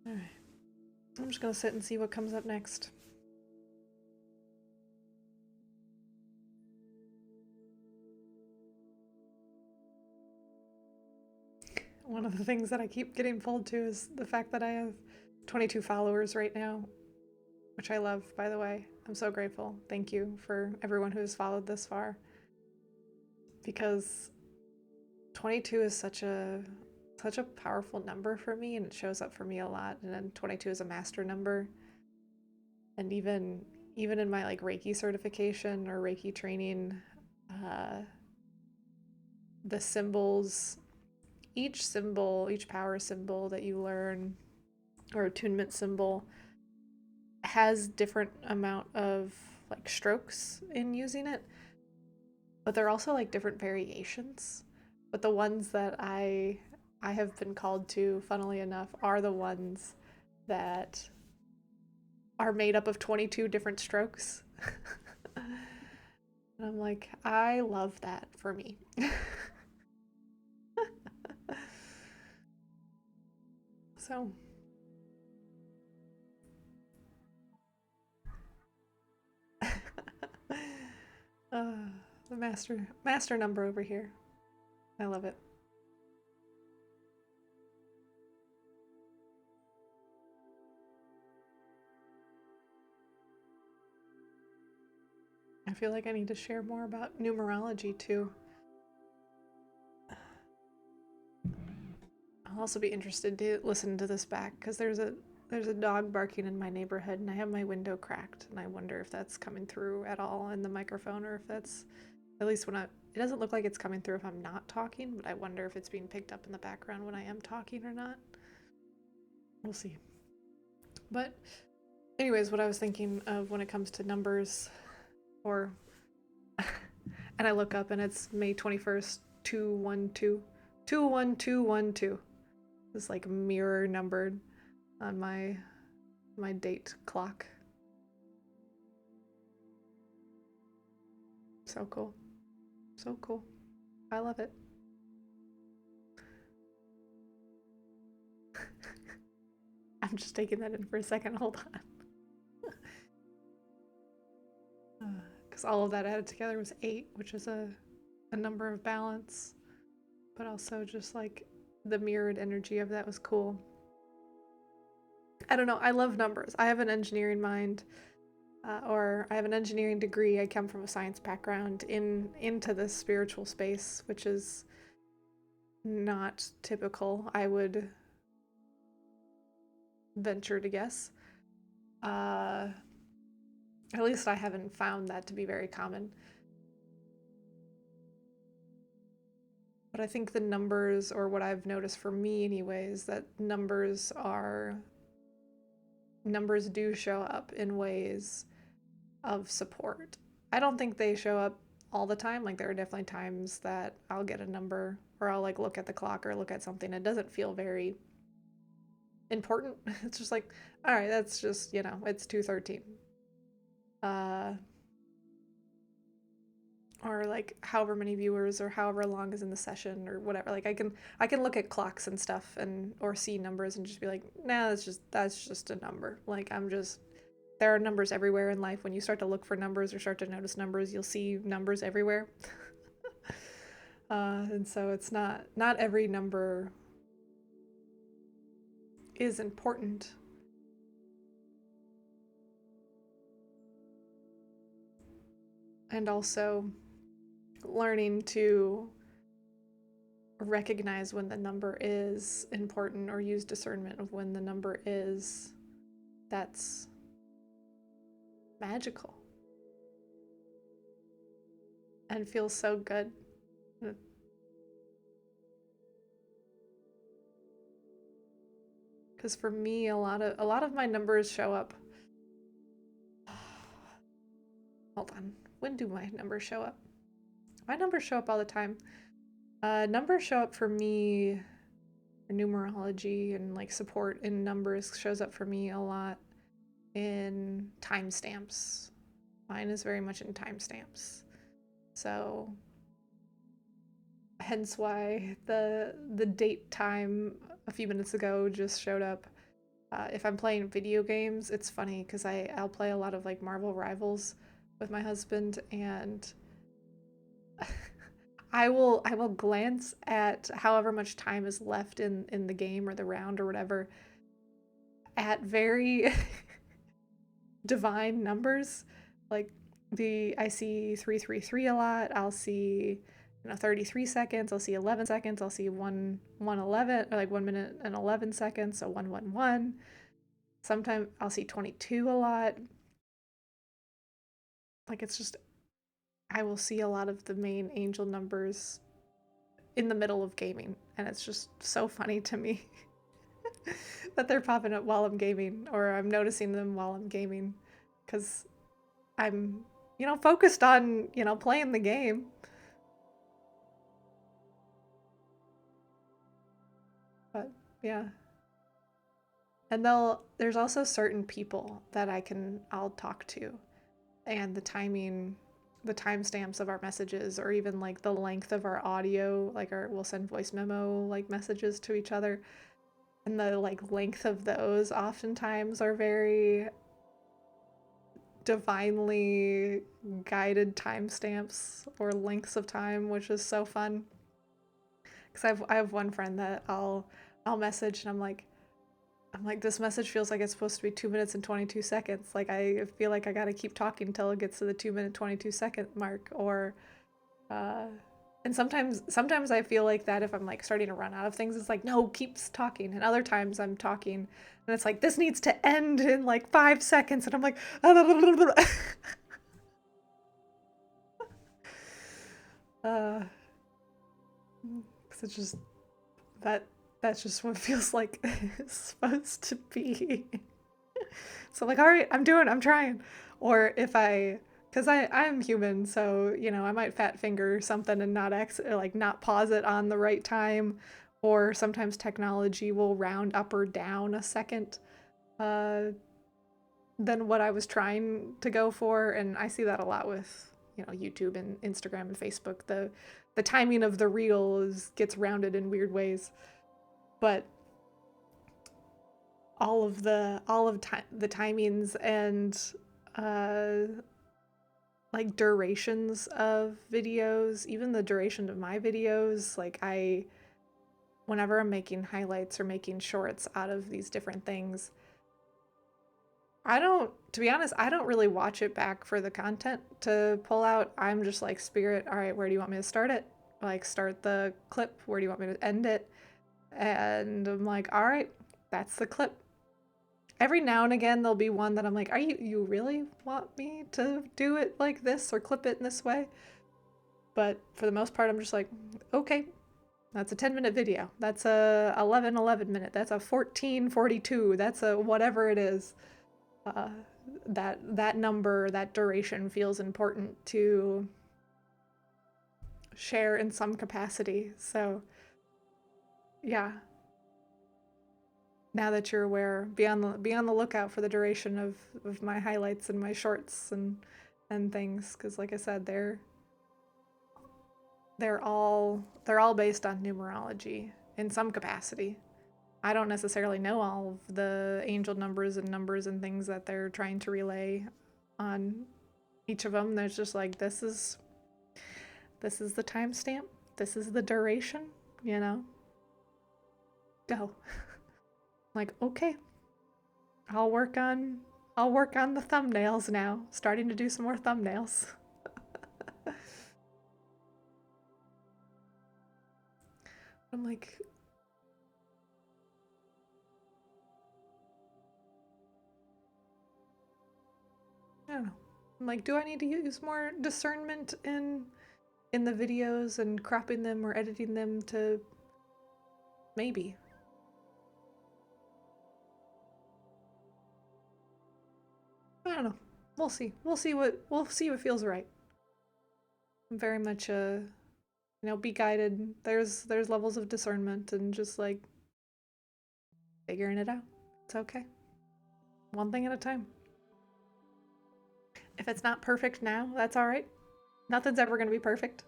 Alright. I'm just gonna sit and see what comes up next. One of the things that I keep getting pulled to is the fact that I have 22 followers right now, which I love, by the way. I'm so grateful. Thank you for everyone who has followed this far. Because 22 is such a powerful number for me, and it shows up for me a lot. And then 22 is a master number. And even in my like Reiki certification or Reiki training, the symbols, each power symbol that you learn, or attunement symbol, has different amount of like strokes in using it, but they're also like different variations. But the ones that I have been called to, funnily enough, are the ones that are made up of 22 different strokes. And I'm like, I love that for me. So the master number over here. I love it. I feel like I need to share more about numerology too. I'll also be interested to listen to this back because there's a dog barking in my neighborhood and I have my window cracked and I wonder if that's coming through at all in the microphone, or if that's, at least when it doesn't look like it's coming through if I'm not talking, but I wonder if it's being picked up in the background when I am talking or not. We'll see. But anyways, what I was thinking of when it comes to numbers, or and I look up and it's May 21st, 212, 21212. This like mirror numbered on my date clock. So cool. So cool. I love it. I'm just taking that in for a second. Hold on. Because all of that added together was 8, which is a number of balance, but also just like the mirrored energy of that was cool. I don't know. I love numbers. I have an engineering mind, or I have an engineering degree. I come from a science background into this spiritual space, which is not typical, I would venture to guess. At least I haven't found that to be very common. But I think the numbers, or what I've noticed for me anyways, that numbers do show up in ways of support. I don't think they show up all the time. Like there are definitely times that I'll get a number, or I'll like look at the clock or look at something. It doesn't feel very important. It's just like, all right, that's just, it's 2:13. Or like however many viewers or however long is in the session or whatever. Like I can look at clocks and stuff or see numbers and just be like, nah, that's just a number. Like there are numbers everywhere in life. When you start to look for numbers or start to notice numbers, you'll see numbers everywhere. And so it's not every number is important. And also learning to recognize when the number is important, or use discernment of when the number is that's magical and feels so good. Because for me, a lot of my numbers show up. Hold on. When do my numbers show up? My numbers show up all the time. Numbers show up for me, numerology and like support in numbers shows up for me a lot in timestamps. Mine is very much in timestamps. So hence why the date time a few minutes ago just showed up. If I'm playing video games, it's funny because I'll play a lot of like Marvel Rivals with my husband, and I will glance at however much time is left in the game or the round or whatever at very divine numbers. Like I see 333 a lot. I'll see 33 seconds. I'll see 11 seconds. I'll see 111 or like 1 minute and 11 seconds. So 111. Sometimes I'll see 22 a lot. Like it's just I will see a lot of the main angel numbers in the middle of gaming, and it's just so funny to me that they're popping up while I'm gaming, or I'm noticing them while I'm gaming, because I'm, focused on, playing the game. But yeah. And there's also certain people that I'll talk to, and the timestamps of our messages, or even like the length of our audio, like we'll send voice memo like messages to each other, and the like length of those oftentimes are very divinely guided timestamps or lengths of time, which is so fun. Because I have one friend that I'll message, and I'm like, this message feels like it's supposed to be 2 minutes and 22 seconds. Like, I feel like I gotta keep talking until it gets to the 2 minute, 22 second mark. Or, and sometimes I feel like that if I'm like starting to run out of things, it's like, no, keeps talking. And other times I'm talking and it's like, this needs to end in like 5 seconds. And I'm like, because it's just, that's just what it feels like it's supposed to be. So like, all right, I'm trying. Or because I'm human, so I might fat finger something and not pause it on the right time, or sometimes technology will round up or down a second uh, than what I was trying to go for, and I see that a lot with YouTube and Instagram and Facebook. The timing of the reel gets rounded in weird ways, but the timings and uh like durations of videos, even the duration of my videos, like whenever I'm making highlights or making shorts out of these different things, to be honest, I don't really watch it back for the content to pull out. I'm just like, spirit, all right, where do you want me to start it? Like, start the clip, where do you want me to end it? And I'm like, all right, that's the clip. Every now and again, there'll be one that I'm like, you really want me to do it like this or clip it in this way? But for the most part, I'm just like, okay, that's a 10-minute video. That's a 11 minute. That's a 14:42. That's a whatever it is. Uh, that number, that duration feels important to share in some capacity. So yeah, now that you're aware, be on the lookout for the duration of my highlights and my shorts and things, because like I said, they're all based on numerology in some capacity. I don't necessarily know all of the angel numbers and things that they're trying to relay on each of them. There's just like, this is the timestamp, this is the duration, go. Like, okay, I'll work on the thumbnails now. Starting to do some more thumbnails. I'm like, I don't know. I'm like, do I need to use more discernment in the videos and cropping them or editing them to maybe. I don't know. We'll see. We'll see what feels right. I'm very much be guided. There's levels of discernment and just like figuring it out. It's okay. One thing at a time. If it's not perfect now, that's all right. Nothing's ever going to be perfect.